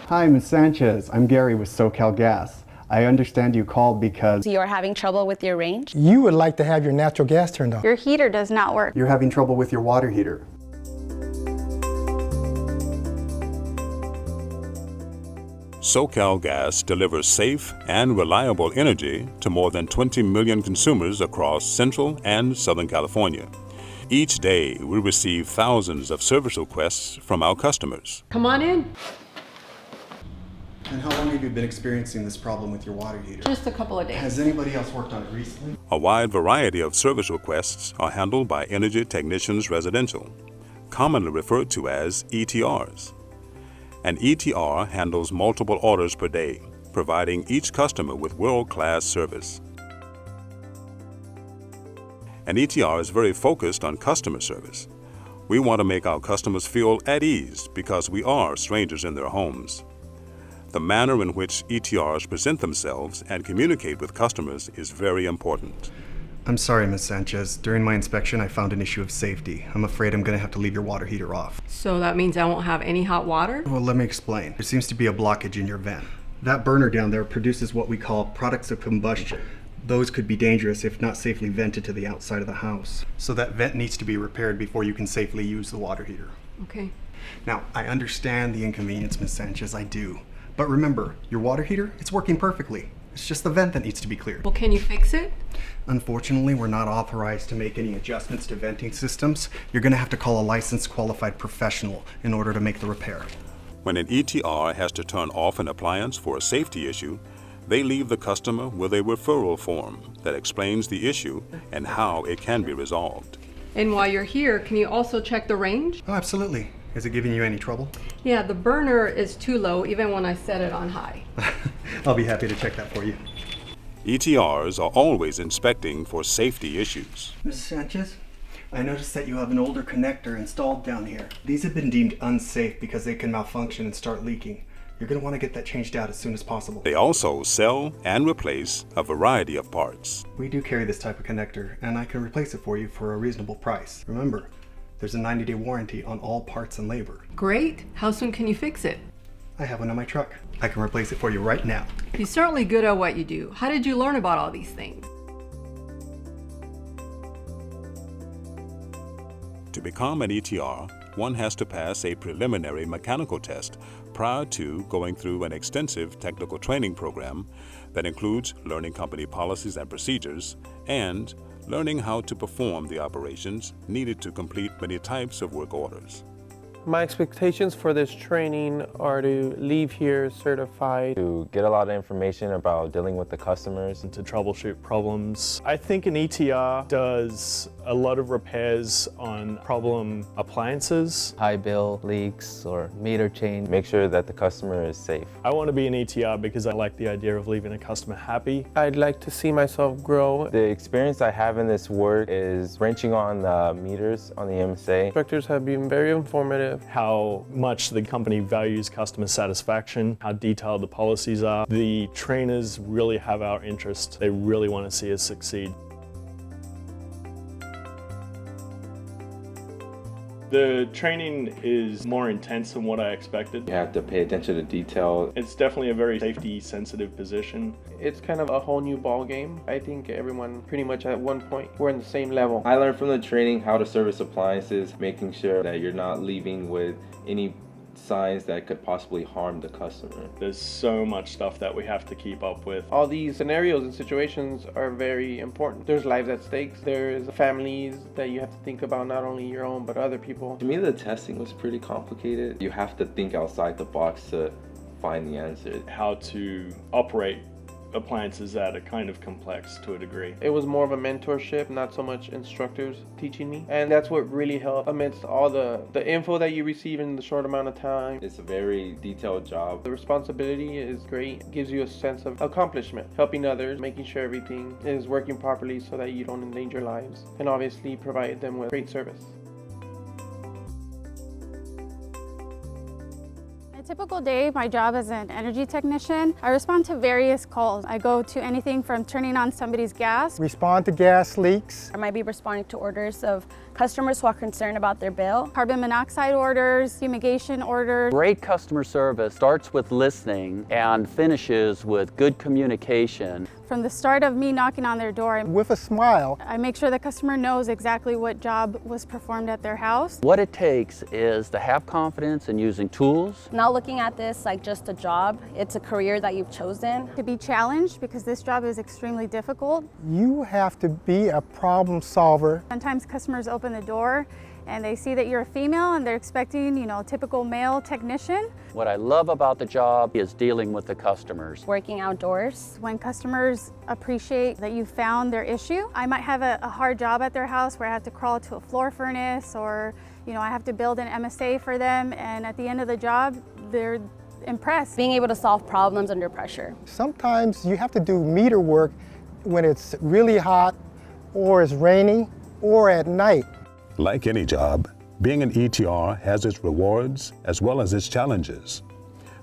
Hi, Ms. Sanchez. I'm Gary with SoCalGas. I understand you called because You're having trouble with your range? You would like to have your natural gas turned on. Your heater does not work. you're having trouble with your water heater. SoCalGas delivers safe and reliable energy to more than 20 million consumers across Central and Southern California. Each day, we receive thousands of service requests from our customers. Come on in. And how long have you been experiencing this problem with your water heater? Just a couple of days. Has anybody else worked on it recently? A wide variety of service requests are handled by Energy Technicians Residential, commonly referred to as ETRs. An ETR handles multiple orders per day, providing each customer with world-class service. An ETR is very focused on customer service. We want to make our customers feel at ease because we are strangers in their homes. The manner in which ETRs present themselves and communicate with customers is very important. I'm sorry, Ms. Sanchez. During my inspection, I found an issue of safety. I'm afraid I'm going to have to leave your water heater off. So that means I won't have any hot water? Well, let me explain. There seems to be a blockage in your vent. That burner down there produces what we call products of combustion. Those could be dangerous if not safely vented to the outside of the house. So that vent needs to be repaired before you can safely use the water heater. Okay. Now, I understand the inconvenience, Ms. Sanchez, I do. But remember, your water heater, it's working perfectly. It's just the vent that needs to be cleared. Well, can you fix it? Unfortunately, we're not authorized to make any adjustments to venting systems. You're going to have to call a licensed qualified professional in order to make the repair. When an ETR has to turn off an appliance for a safety issue, they leave the customer with a referral form that explains the issue and how it can be resolved. And while you're here, can you also check the range? Oh, absolutely. Is it giving you any trouble? Yeah, the burner is too low even when I set it on high. I'll be happy to check that for you. ETRs are always inspecting for safety issues. Mrs. Sanchez, I noticed that you have an older connector installed down here. These have been deemed unsafe because they can malfunction and start leaking. You're going to want to get that changed out as soon as possible. They also sell and replace a variety of parts. We do carry this type of connector, and I can replace it for you for a reasonable price. Remember, there's a 90-day warranty on all parts and labor. Great. How soon can you fix it? I have one in my truck. I can replace it for you right now. You're certainly good at what you do. How did you learn about all these things? To become an ETR, one has to pass a preliminary mechanical test prior to going through an extensive technical training program that includes learning company policies and procedures and learning how to perform the operations needed to complete many types of work orders. My expectations for this training are to leave here certified, to get a lot of information about dealing with the customers, and to troubleshoot problems. I think an ETR does a lot of repairs on problem appliances. high bill leaks or meter change, make sure that the customer is safe. I want to be an ETR because I like the idea of leaving a customer happy. I'd like to see myself grow. The experience I have in this work is wrenching on the meters on the MSA. Instructors have been very informative. How much the company values customer satisfaction, how detailed the policies are. The trainers really have our interest. They really want to see us succeed. The training is more intense than what I expected. You have to pay attention to detail. It's definitely a very safety-sensitive position. It's kind of a whole new ball game. I think everyone pretty much at one point we're in the same level. I learned from the training how to service appliances, making sure that you're not leaving with any signs that could possibly harm the customer. There's so much stuff that we have to keep up with. All these scenarios and situations are very important. There's lives at stake. There's families that you have to think about, not only your own, but other people. To me, the testing was pretty complicated. You have to think outside the box to find the answer. How to operate appliances that are kind of complex to a degree. It was more of a mentorship, not so much instructors teaching me. And that's what really helped amidst all the info that you receive in the short amount of time. It's a very detailed job. The responsibility is great. It gives you a sense of accomplishment, helping others, making sure everything is working properly so that you don't endanger lives, and obviously provide them with great service. Typical day, my job as an energy technician, I respond to various calls. I go to anything from turning on somebody's gas. Respond to gas leaks. I might be responding to orders of customers who are concerned about their bill. Carbon monoxide orders, fumigation orders. Great customer service starts with listening and finishes with good communication. From the start of me knocking on their door, With a smile, I make sure the customer knows exactly what job was performed at their house. What it takes is to have confidence in using tools. Not looking at this like just a job, it's a career that you've chosen. To be challenged because this job is extremely difficult. you have to be a problem solver. Sometimes customers open the door and they see that you're a female and they're expecting, a typical male technician. What I love about the job is dealing with the customers. Working outdoors. When customers appreciate that you found their issue, I might have a hard job at their house where I have to crawl to a floor furnace or, I have to build an MSA for them, and at the end of the job, they're impressed. Being able to solve problems under pressure. Sometimes you have to do meter work when it's really hot or it's raining or at night. Like any job, being an ETR has its rewards as well as its challenges.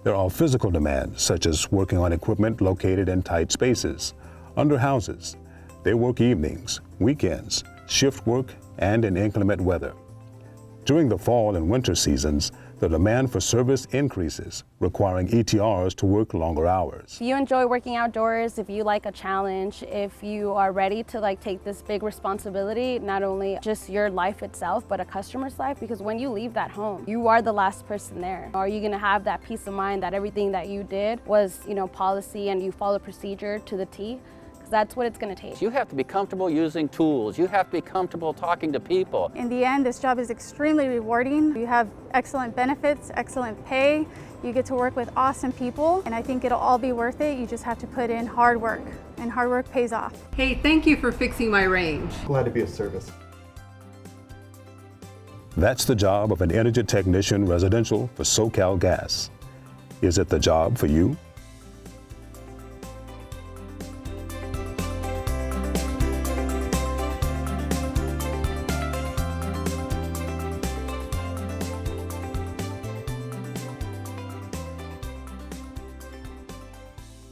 There are physical demands, such as working on equipment located in tight spaces, under houses. They work evenings, weekends, shift work, and in inclement weather. During the fall and winter seasons, the demand for service increases, requiring ETRs to work longer hours. If you enjoy working outdoors, if you like a challenge, if you are ready to take this big responsibility, not only just your life itself, but a customer's life, because when you leave that home, you are the last person there. Are you gonna have that peace of mind that everything that you did was, policy and you follow procedure to the T? That's what it's going to take. You have to be comfortable using tools. You have to be comfortable talking to people. In the end, this job is extremely rewarding. You have excellent benefits, excellent pay. You get to work with awesome people, and I think it'll all be worth it. You just have to put in hard work, and hard work pays off. Hey, thank you for fixing my range. Glad to be of service. That's the job of an energy technician residential for SoCalGas. Is it the job for you?